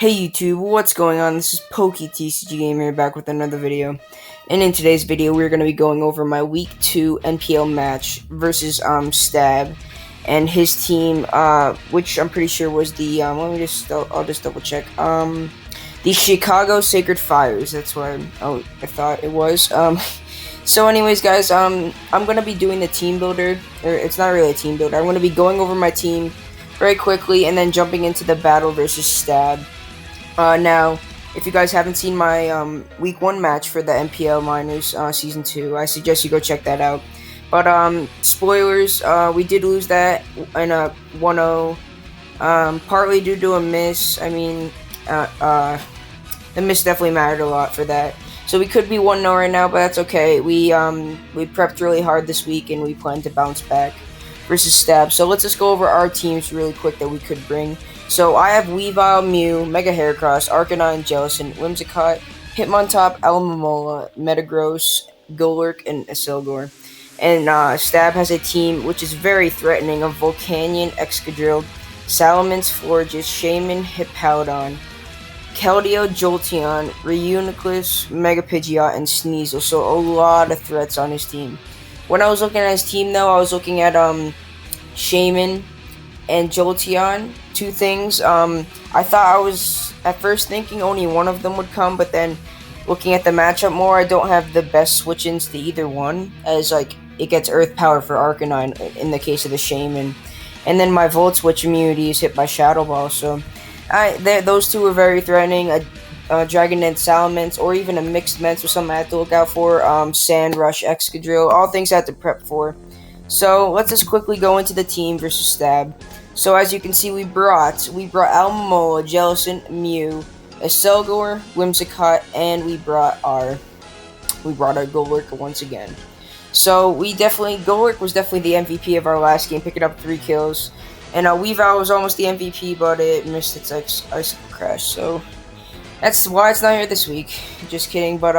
Hey YouTube, what's going on? This is PokeTCG Gamer back with another video. And in today's video, we're going to be going over my Week 2 NPL match versus Stab and his team, which I'm pretty sure was the, I'll just double check. The Chicago Sacred Fires, that's what I thought it was. So anyways, guys, I'm going to be doing the team builder, or it's not really a team builder. I'm going to be going over my team very quickly and then jumping into the battle versus Stab. Now, if you guys haven't seen my Week 1 match for the NPL Minors Season 2, I suggest you go check that out. But spoilers, we did lose that in a 1-0, partly due to a miss. I mean, the miss definitely mattered a lot for that. So we could be 1-0 right now, but that's okay. We prepped really hard this week, and we plan to bounce back versus Stab. So let's just go over our teams really quick that we could bring. So I have Weavile, Mew, Mega Heracross, Arcanine, Jellicent, Whimsicott, Hitmontop, Alamomola, Metagross, Golurk, and Isildur. And Stab has a team which is very threatening of Volcanion, Excadrill, Salamence, Florges, Shaman, Hippowdon, Keldeo, Jolteon, Reuniclus, Mega Pidgeot, and Sneasel. So a lot of threats on his team. When I was looking at his team, though, I was looking at Shaman and Jolteon. Two things. I thought I was at first thinking only one of them would come, but then looking at the matchup more, I don't have the best switch-ins to either one, as like it gets Earth Power for Arcanine in the case of the Shaman, and then my Volt Switch immunity is hit by Shadow Ball. So those two were very threatening. A Dragonite, Salamence, or even a mixed Mence was something I have to look out for. Sand Rush, Excadrill, all things I have to prep for. So let's just quickly go into the team versus Stab. So as you can see, we brought Alamomola, Jellicent, Mew, Isildur, Whimsicott, and we brought our Golurk once again. So Golurk was definitely the MVP of our last game, picking up 3 kills. And Weavile was almost the MVP, but it missed its Icicle Crash. So that's why it's not here this week. Just kidding, but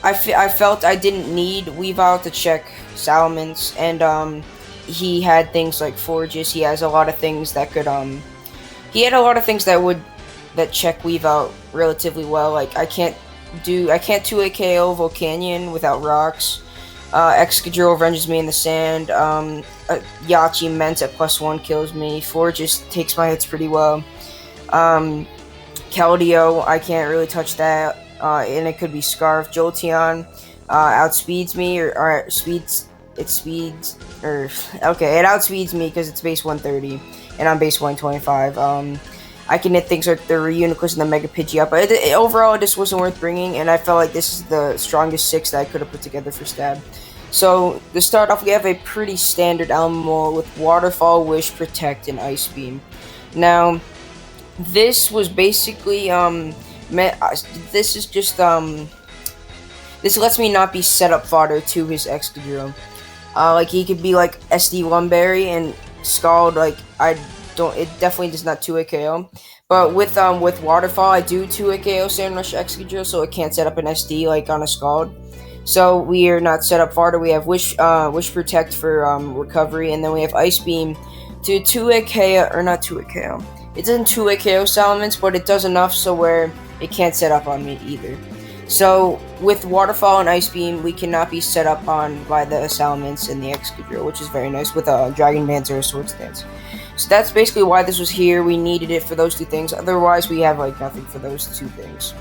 I felt I didn't need Weavile to check Salamence, and he had things like Forges. He has a lot of things that could he had a lot of things that check Weavile relatively well. Like I can't 2-hit KO Volcanion without rocks. Excadrill avenges me in the sand. Yachi Mence at +1 kills me. Forges takes my hits pretty well. Keldeo, I can't really touch that. And it could be Scarf. Jolteon outspeeds me, it outspeeds me because it's base 130 and I'm base 125. I can hit things like the Reuniclus and the Mega Pidgeot, but overall it just wasn't worth bringing, and I felt like this is the strongest 6 that I could have put together for Stab. So to start off, we have a pretty standard Alamomola with Waterfall, Wish, Protect, and Ice Beam. Now, this was basically this is just this lets me not be set up fodder to his Excadrill. Like he could be like SD Lumberry and Scald. Like it definitely does not 2-hit KO. But with Waterfall, I do 2-hit KO Sand Rush Excadrill, so it can't set up an SD like on a Scald. So we are not set up fodder. We have Wish Protect for recovery, and then we have Ice Beam to 2-hit KO, or not 2-hit KO. It doesn't 2-hit KO Salamence, but it does enough so where it can't set up on me either. So with Waterfall and Ice Beam, we cannot be set up on by the Salamence and the Excadrill, which is very nice with a Dragon Dance or a Swords Dance. So that's basically why this was here. We needed it for those 2 things. Otherwise, we have like nothing for those 2 things.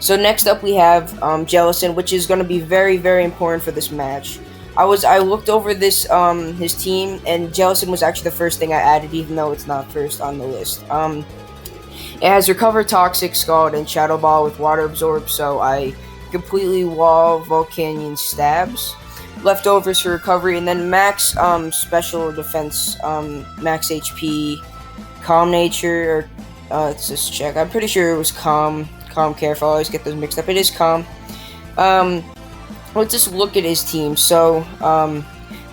So next up, we have Jellicent, which is going to be very, very important for this match. I looked over this his team, and Jellicent was actually the first thing I added, even though it's not first on the list. It has Recover, Toxic, Scald, and Shadow Ball with Water Absorb, so I completely wall Volcanion Stabs. Leftovers for recovery, and then max special defense, max HP, Calm Nature, or let's just check. I'm pretty sure it was Calm Careful. I always get those mixed up. It is Calm. Let's just look at his team. So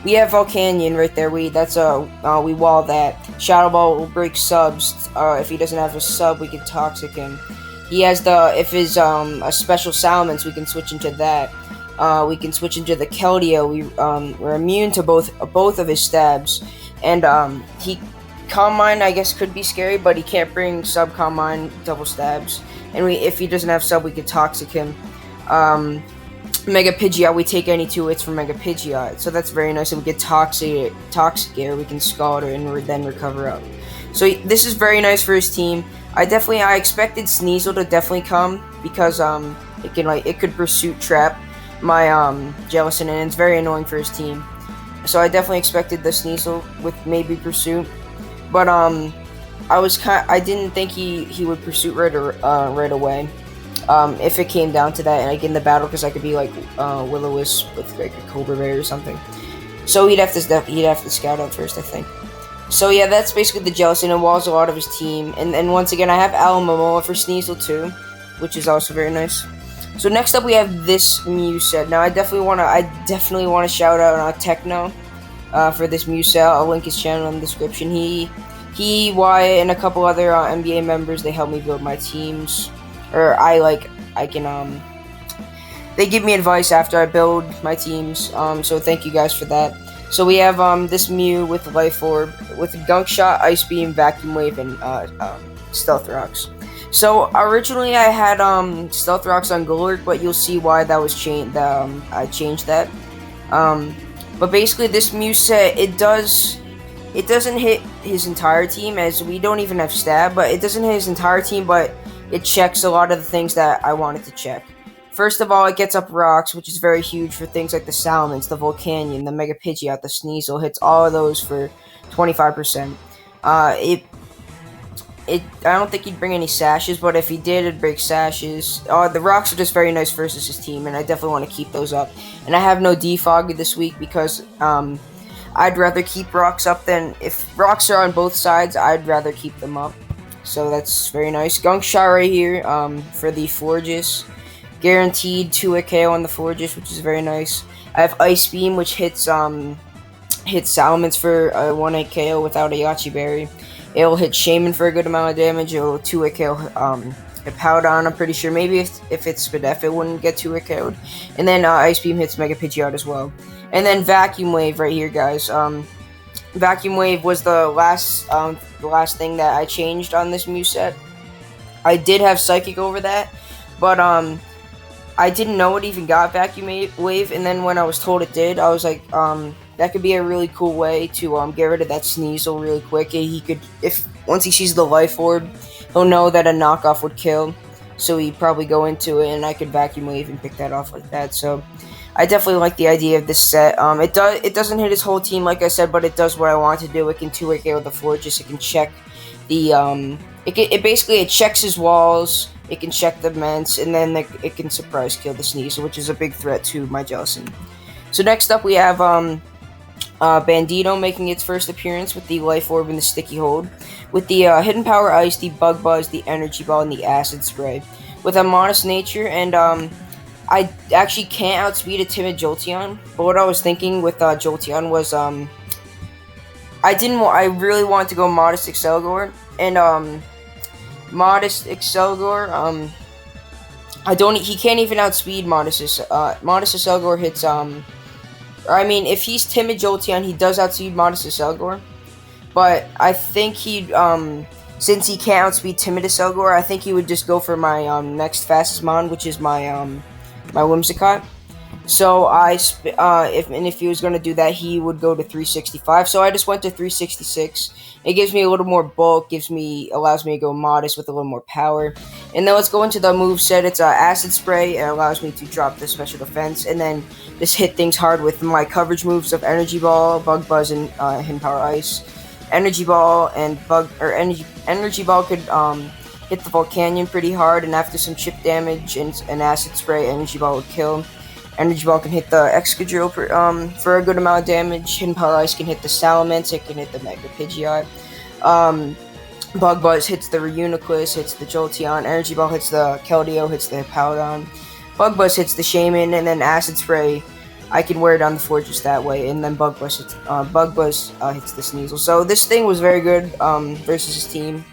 we have Volcanion right there. We wall that. Shadow Ball will break subs. If he doesn't have a sub, we can Toxic him. He has if his a special Salamence, we can switch into that. We can switch into the Keldeo. We're immune to both of his stabs, and he Calm Mind, I guess, could be scary, but he can't bring sub Calm Mind double stabs. And if he doesn't have sub, we could Toxic him. Mega Pidgeot, we take any 2 hits from Mega Pidgeot, so that's very nice. And we get Toxic Air, we can Scald her and then recover up. So this is very nice for his team. I expected Sneasel to definitely come because it could Pursuit Trap my Jellicent, and it's very annoying for his team. So I definitely expected the Sneasel with maybe Pursuit, but I didn't think he would Pursuit right away. If it came down to that, and in the battle, because I could be like Will-O-Wisp with like a Cobra Bear or something. So he'd have to scout out first, I think. So yeah, that's basically the Jellicent, and walls a lot of his team. And once again, I have Alomomola for Sneasel too, which is also very nice. So next up, we have this Mew set. Now I definitely want to shout out Techno for this Mew set. I'll link his channel in the description. He, Wyatt, and a couple other NBA members, they help me build my teams. Or they give me advice after I build my teams. So thank you guys for that. So we have this Mew with Life Orb, with Gunk Shot, Ice Beam, Vacuum Wave, and Stealth Rocks. So originally I had Stealth Rocks on Golurk, but you'll see why that was changed. I changed that. But basically, this Mew set, it doesn't hit his entire team, as we don't even have stab. But it doesn't hit his entire team, but it checks a lot of the things that I wanted to check. First of all, it gets up rocks, which is very huge for things like the Salamence, the Volcanion, the Mega Pidgeot, the Sneasel. Hits all of those for 25%. I don't think he'd bring any sashes, but if he did, it'd break sashes. The rocks are just very nice versus his team, and I definitely want to keep those up. And I have no Defog this week because I'd rather keep rocks up than, if rocks are on both sides, I'd rather keep them up. So that's very nice. Gunk Shot right here for the Florges. Guaranteed 2-hit KO on the Florges, which is very nice. I have Ice Beam, which hits Salamence for a 1-hit KO without a Yachi Berry. It'll hit Shaman for a good amount of damage. It'll 2-hit KO Powdon, I'm pretty sure. Maybe if it's Spadef, it wouldn't get 2-hit KO'd. And then Ice Beam hits Mega Pidgeot as well. And then Vacuum Wave right here, guys. Vacuum Wave was the last thing that I changed on this Mew set. I did have Psychic over that, but I didn't know it even got Vacuum Wave, and then when I was told it did, I was like, that could be a really cool way to get rid of that Sneasel really quick. He could, once he sees the Life Orb, he'll know that a knockoff would kill, so he'd probably go into it, and I could Vacuum Wave and pick that off like that. So I definitely like the idea of this set. It doesn't hit his whole team, like I said, but it does what I want to do. It can 2-hit KO the Florges. It can check the it checks his walls. It can check the Ments, and then it can surprise kill the Sneasel, which is a big threat to my Jellicent. So next up, we have Bandito making its first appearance with the Life Orb and the Sticky Hold, with the Hidden Power Ice, the Bug Buzz, the Energy Ball, and the Acid Spray. With a modest nature, and I actually can't outspeed a timid Jolteon, but what I was thinking with Jolteon was I really wanted to go Modest Excelgor, and Modest Excelgor, he can't even outspeed Modest Excelgor hits, if he's Timid Jolteon, he does outspeed Modest Excelgor, but I think he'd, since he can't outspeed Timid Excelgor, I think he would just go for my, next fastest mon, which is my Whimsicott. So if he was going to do that, he would go to 365. So I just went to 366. It gives me a little more bulk, allows me to go modest with a little more power. And then let's go into the move set. It's Acid Spray. It allows me to drop the special defense, and then just hit things hard with my coverage moves of Energy Ball, Bug Buzz, and Hidden Power Ice. Energy Ball and Energy Ball could hit the Volcanion pretty hard, and after some chip damage and an Acid Spray, Energy Ball would kill. Energy Ball can hit the Excadrill for a good amount of damage. Hidden Power Ice can hit the Salamence. It can hit the Mega Pidgeot. Bug Buzz hits the Reuniclus, hits the Jolteon. Energy Ball hits the Keldeo, hits the Powdon. Bug Buzz hits the Shaman, and then Acid Spray, I can wear down the Fortress that way, and then Bug Buzz hits the Sneasel. So this thing was very good versus his team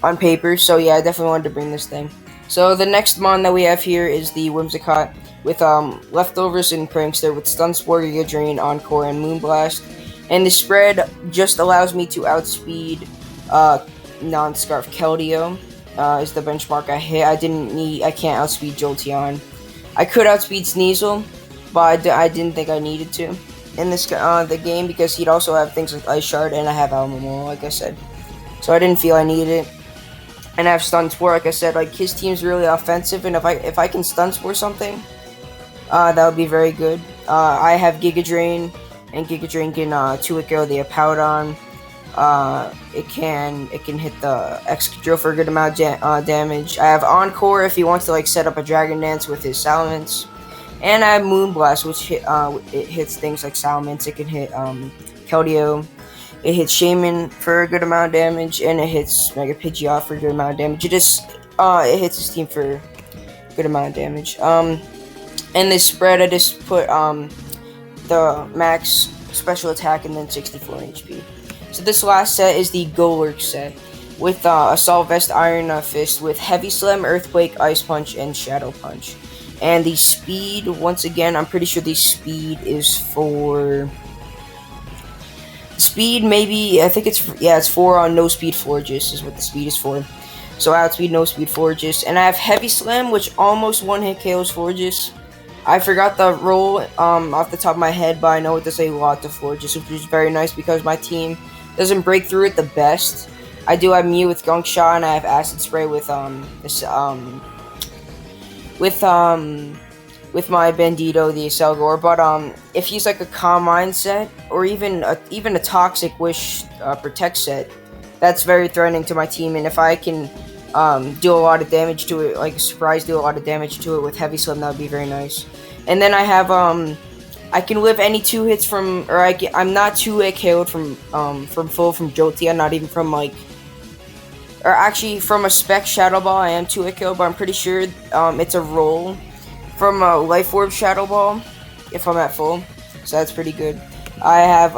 on paper. So yeah, I definitely wanted to bring this thing. So the next mon that we have here is the Whimsicott with Leftovers and Prankster with Stun Spore, Giga Drain, Encore, and Moonblast. And the spread just allows me to outspeed non-Scarf Keldeo. Is the benchmark I hit. I can't outspeed Jolteon. I could outspeed Sneasel, but I didn't think I needed to in this the game because he'd also have things like Ice Shard, and I have Almamol, like I said. So I didn't feel I needed it. And I have Stun Spore, like I said. Like, his team's really offensive, and if I can Stun Spore something, that would be very good. I have Giga Drain, and Giga Drain can 2-hit KO the Apoudon. It can hit the Excadrill for a good amount of damage. I have Encore if he wants to like set up a Dragon Dance with his Salamence. And I have Moonblast, which it hits things like Salamence. It can hit Keldeo. It hits Shaman for a good amount of damage, and it hits Mega Pidgeot for a good amount of damage. It hits his team for a good amount of damage. And this spread, I just put the max special attack and then 64 HP. So this last set is the Golurk set with Assault Vest, Iron Fist with Heavy Slam, Earthquake, Ice Punch, and Shadow Punch. And the speed, once again, I'm pretty sure the speed is for... Speed, maybe, I think it's for No Speed Florges is what the speed is for. So outspeed No Speed Florges. And I have Heavy Slam, which almost one-hit KOs Florges. I forgot the roll off the top of my head, but I know it does a lot to Florges, which is very nice because my team doesn't break through it the best. I do have Mew with Gunk Shot, and I have Acid Spray with my Bandito, the Acelgor. But if he's like a Calm Mindset or even a Toxic Wish Protect set, that's very threatening to my team. And if I can do a lot of damage to it, like surprise do a lot of damage to it with Heavy Slam, that would be very nice. And then I have I can live any 2 hits from, or I'm not 2-hit KO'd from Jolteon, not even from like, or actually from a Spec Shadow Ball I am 2-hit KO'd, but I'm pretty sure it's a roll from a Life Orb Shadow Ball if I'm at full, so that's pretty good. I have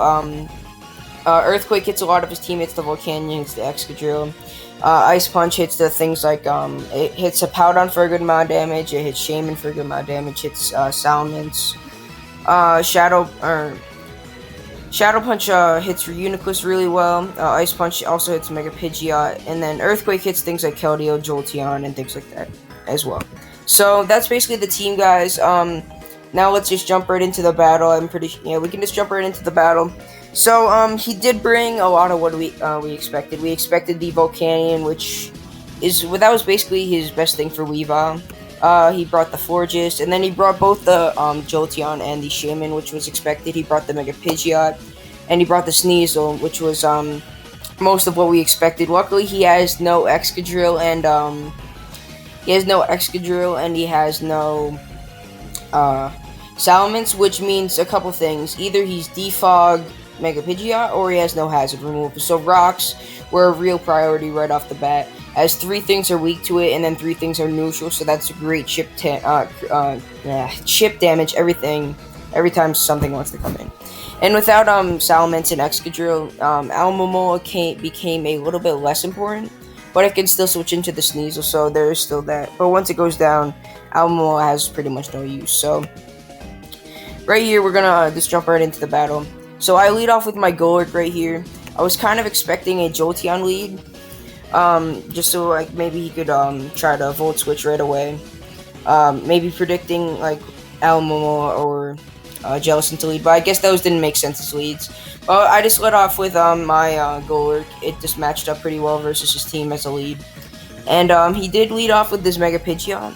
Earthquake hits a lot of his teammates, the Volcanion hits the Excadrill. Ice Punch hits the things like, it hits a Apoudon for a good amount of damage, it hits Shaman for a good amount of damage, hits Salamence. Shadow Punch hits for Uniclus really well. Ice Punch also hits Mega Pidgeot, and then Earthquake hits things like Keldeo, Jolteon, and things like that as well. So that's basically the team, guys. Now let's just jump right into the battle. We can just jump right into the battle. So he did bring a lot of what we expected. We expected the Volcanion, which that was basically his best thing for Weavile. He brought the Florges, and then he brought both the Jolteon and the Shaman, which was expected. He brought the Mega Pidgeot, and he brought the Sneasel, which was most of what we expected. Luckily, he has no Excadrill, and he has no Salamence, which means a couple things. Either he's Defog Mega Pidgeot, or he has no Hazard Removal. So rocks were a real priority right off the bat, as 3 things are weak to it, and then 3 things are neutral, so that's a great chip damage every time something wants to come in. And without Salamence and Excadrill, Almamol became a little bit less important, but it can still switch into the Sneasel, so there is still that. But once it goes down, Almamol has pretty much no use. So right here, we're gonna just jump right into the battle. So I lead off with my Golurk right here. I was kind of expecting a Jolteon lead, just so like maybe he could try to Volt Switch right away. Maybe predicting like Almamol or Jellicent to lead, but I guess those didn't make sense as leads. I just led off with my Golurk. It just matched up pretty well versus his team as a lead, and he did lead off with this Mega Pidgeot.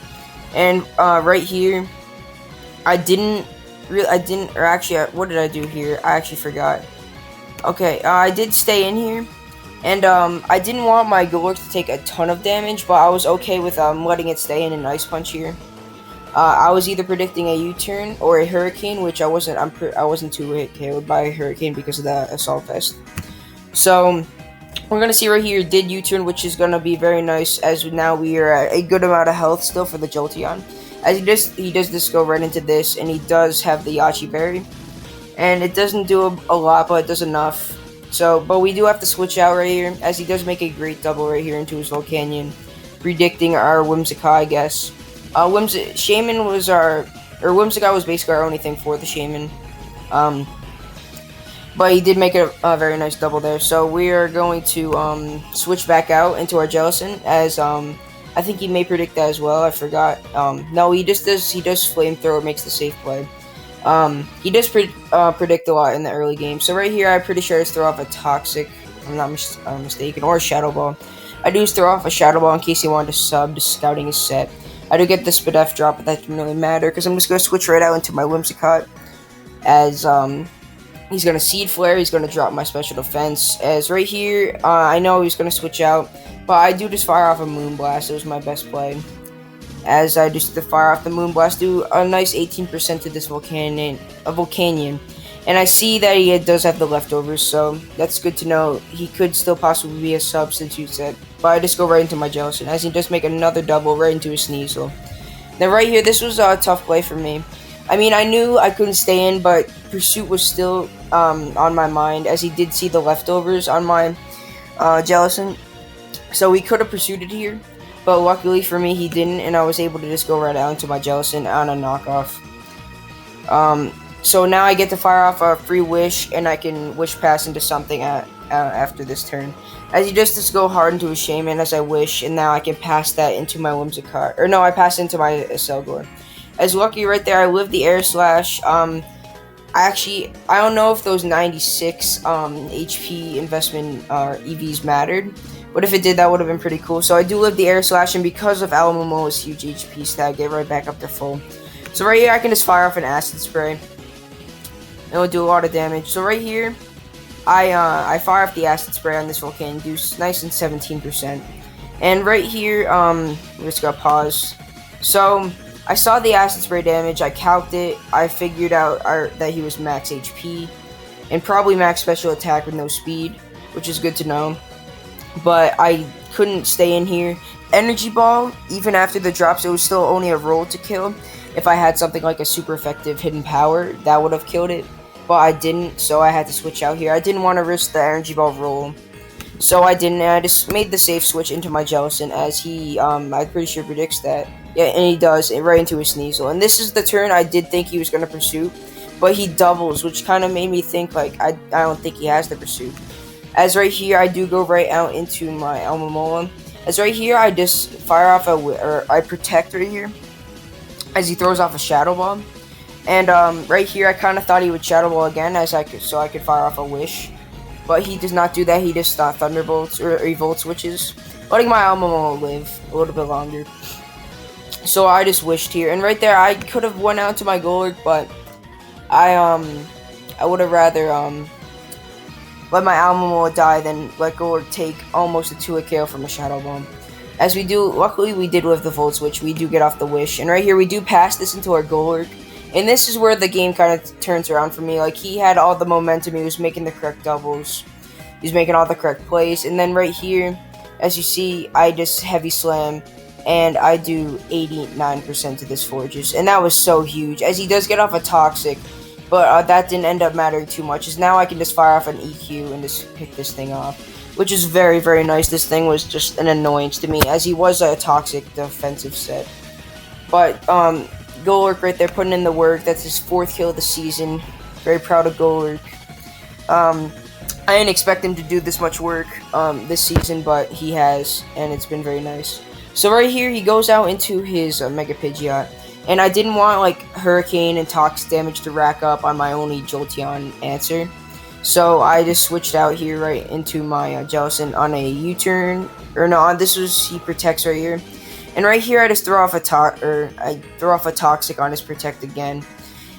And right here, what did I do here? I actually forgot. Okay, I did stay in here, and I didn't want my Golurk to take a ton of damage, but I was okay with letting it stay in an Ice Punch here. I was either predicting a U-turn or a Hurricane, which I wasn't too hit KO'd by a Hurricane because of the Assault Vest. So we're gonna see right here, did U-turn, which is gonna be very nice, as now we are at a good amount of health still for the Jolteon. As he does just go right into this, and he does have the Yachi Berry, and it doesn't do a lot, but it does enough. So, but we do have to switch out right here, as he does make a great double right here into his Volcanion, predicting our Whimsicott, I guess. Shaman was Whimsicott was basically our only thing for the Shaman. but he did make a very nice double there. So we are going to switch back out into our Jellison, as I think he may predict that as well. I forgot. No, he does flamethrower, makes the safe play. He does predict a lot in the early game. So right here, I'm pretty sure I just throw off a Toxic, if I'm not mistaken, or a Shadow Ball. I do throw off a Shadow Ball in case he wanted to sub, just scouting his set. I do get the Spadef drop, but that doesn't really matter, because I'm just going to switch right out into my Whimsicott, as he's going to Seed Flare, he's going to drop my Special Defense, as right here, I know he's going to switch out, but I do just fire off a Moonblast. It was my best play, as I just fire off the Moonblast, do a nice 18% to this Volcanion, and I see that he does have the leftovers, so that's good to know. He could still possibly be a substitute set, but I just go right into my Jellison, as he does make another double right into his Sneasel. Then right here, this was a tough play for me. I mean, I knew I couldn't stay in, but Pursuit was still on my mind, as he did see the leftovers on my Jellison, so he could have pursued it here. But luckily for me, he didn't, and I was able to just go right out into my Jellison on a knockoff. So now I get to fire off a free Wish, and I can Wish Pass into something after this turn. As he just go hard into his Shaman as I Wish, and now I can pass that into my Whimsicott. Or no, I pass into my Selgor. As lucky right there, I lived the Air Slash. I don't know if those 96 HP investment EVs mattered. But if it did, that would have been pretty cool. So I do live the Air Slash, and because of Alamo huge HP stat, get right back up to full. So right here, I can just fire off an Acid Spray. It will do a lot of damage. So right here, I fire off the Acid Spray on this Volcanion, do nice and 17%. And right here, I'm just gonna pause. So I saw the Acid Spray damage, I calced it, I figured out that he was max HP, and probably max special attack with no speed, which is good to know. But I couldn't stay in here. Energy Ball, even after the drops, it was still only a roll to kill. If I had something like a super effective hidden power, that would have killed it. But I didn't, so I had to switch out here. I didn't want to risk the Energy Ball roll, so I didn't. And I just made the safe switch into my Jellison, as he, I'm pretty sure predicts that. Yeah, and he does, right into his Sneasel. And this is the turn I did think he was going to pursue, but he doubles, which kind of made me think, like, I don't think he has the pursuit. As right here, I do go right out into my Almamola. As right here, I just fire off I protect right here, as he throws off a Shadow Ball. And right here, I kind of thought he would Shadow Ball again, so I could fire off a Wish. But he does not do that. He just Thunderbolts or Evolt switches, letting my Almamola live a little bit longer. So I just wished here, and right there, I could have went out to my Golurk, but I would have rather let my Almamola die than let Golurk take almost a 2-hit KO from a Shadow Ball. As we do, luckily we did live the Volt Switch, we do get off the Wish, and right here we do pass this into our Golurk, and this is where the game kind of turns around for me. Like, he had all the momentum, he was making the correct doubles, he was making all the correct plays, and then right here, as you see, I just Heavy Slam, and I do 89% to this Forges, and that was so huge, as he does get off a Toxic. But that didn't end up mattering too much, as now I can just fire off an EQ and just pick this thing off, which is very, very nice. This thing was just an annoyance to me, as he was a toxic defensive set. But Golurk right there putting in the work. That's his 4th kill of the season. Very proud of Golurk. I didn't expect him to do this much work this season, but he has, and it's been very nice. So right here, he goes out into his Mega Pidgeot. And I didn't want, like, Hurricane and Toxic damage to rack up on my only Jolteon answer. So I just switched out here right into my Jellison on a U-turn. Or no, this was, he protects right here. And right here I just throw off a Toxic on his Protect again.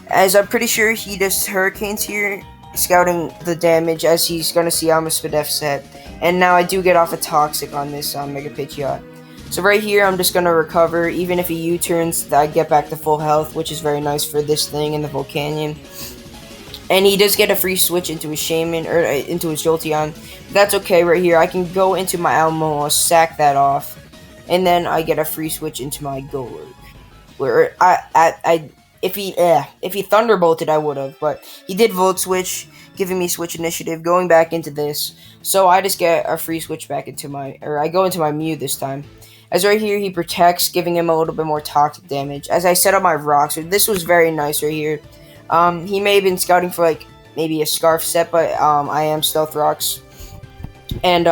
As I'm pretty sure he just Hurricanes here, scouting the damage, as he's going to see I'm a Spadef set. And now I do get off a Toxic on this Mega Pidgeot. So right here, I'm just going to recover. Even if he U-turns, I get back to full health, which is very nice for this thing in the Volcanion. And he does get a free switch into his Shaman, or into his Jolteon. That's okay right here. I can go into my Almamola, sack that off, and then I get a free switch into my Golurk. Where if he Thunderbolted, I would have, but he did Volt Switch, giving me switch initiative, going back into this. So I just get a free switch back into I go into my Mew this time. As right here, he protects, giving him a little bit more toxic damage. As I set up my rocks, so this was very nice right here. He may have been scouting for, like, maybe a scarf set, but I am Stealth Rocks. And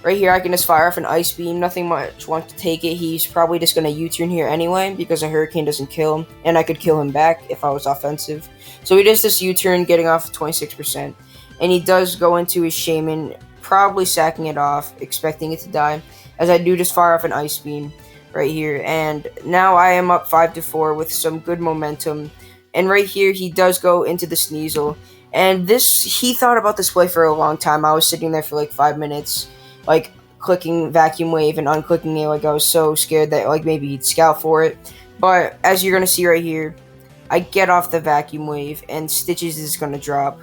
right here I can just fire off an Ice Beam. Nothing much wants to take it. He's probably just going to U-turn here anyway because a Hurricane doesn't kill him. And I could kill him back if I was offensive. So he does this U-turn, getting off 26%. And he does go into his Shaman, probably sacking it off, expecting it to die. As I do just fire off an Ice Beam right here. And now I am up 5-4 with some good momentum. And right here he does go into the Sneasel. And he thought about this play for a long time. I was sitting there for like 5 minutes, like clicking Vacuum Wave and unclicking it. Like I was so scared that like maybe he'd scout for it. But as you're gonna see right here, I get off the Vacuum Wave and Stitches is gonna drop,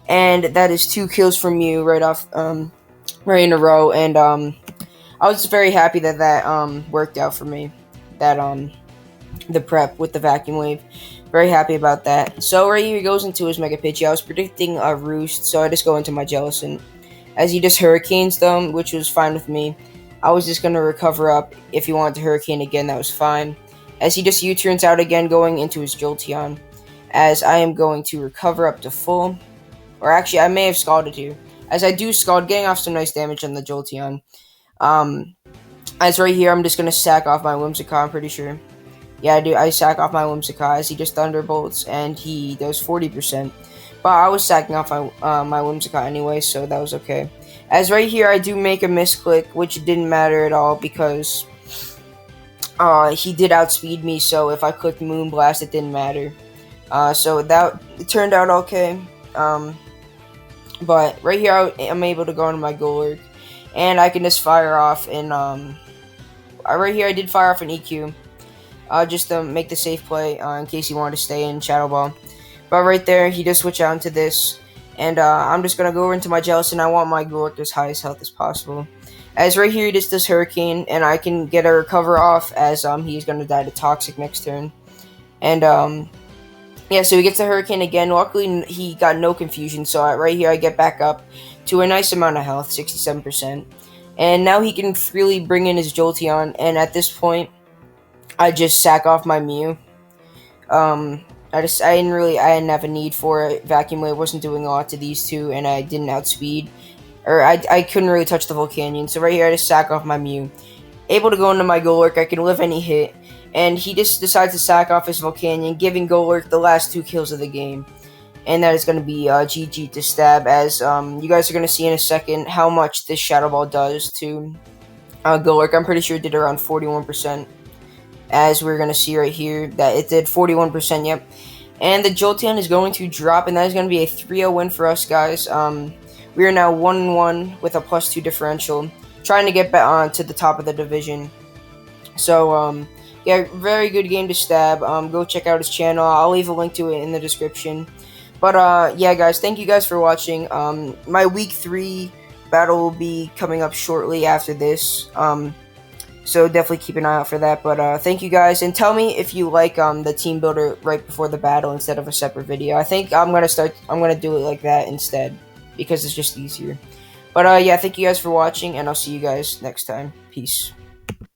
and that is 2 kills from you right off, right in a row. And I was very happy that worked out for me. That the prep with the Vacuum Wave. Very happy about that. So right here he goes into his Mega Pidgey. I was predicting a Roost, so I just go into my Jellicent. As he just Hurricanes them, which was fine with me. I was just going to recover up. If he wanted to Hurricane again, that was fine. As he just U-turns out again, going into his Jolteon. As I am going to recover up to full. Or actually, I may have Scalded here. As I do Scald, getting off some nice damage on the Jolteon. As right here, I'm just going to sack off my Whimsicott, I'm pretty sure. Yeah, I do. I sack off my Whimsicott as he just Thunderbolts, and he does 40%. But I was sacking off my Whimsicott anyway, so that was okay. As right here, I do make a misclick, which didn't matter at all because he did outspeed me, so if I clicked Moonblast, it didn't matter. So it turned out okay. But right here, I'm able to go into my Golurk, and I can just fire off, and right here, I did fire off an EQ. Just to make the safe play in case he wanted to stay in Shadow Ball. But right there, he does switch out into this. And I'm just going to go over into my Jellicent. I want my Golurk as high as health as possible. As right here, he just does Hurricane. And I can get a recover off as he's going to die to Toxic next turn. And yeah, so he gets the Hurricane again. Luckily, he got no confusion. So right here, I get back up to a nice amount of health, 67%. And now he can freely bring in his Jolteon. And at this point, I just sack off my Mew. I didn't have a need for it. Vacuum Wave wasn't doing a lot to these two, and I didn't outspeed. Or I couldn't really touch the Volcanion. So right here, I just sack off my Mew. Able to go into my Golurk, I can live any hit. And he just decides to sack off his Volcanion, giving Golurk the last 2 kills of the game. And that is going to be GG to Stab, as you guys are going to see in a second how much this Shadow Ball does to Golurk. I'm pretty sure it did around 41%. As we're going to see right here, that it did 41%, yep. And the Jolteon is going to drop, and that is going to be a 3-0 win for us, guys. We are now 1-1 with a +2 differential, trying to get back to the top of the division. So, yeah, very good game to Stab. Go check out his channel. I'll leave a link to it in the description. But, yeah, guys, thank you guys for watching. My Week 3 battle will be coming up shortly after this. So definitely keep an eye out for that. But thank you guys, and tell me if you like the team builder right before the battle instead of a separate video. I think I'm gonna do it like that instead because it's just easier. But yeah, thank you guys for watching, and I'll see you guys next time. Peace.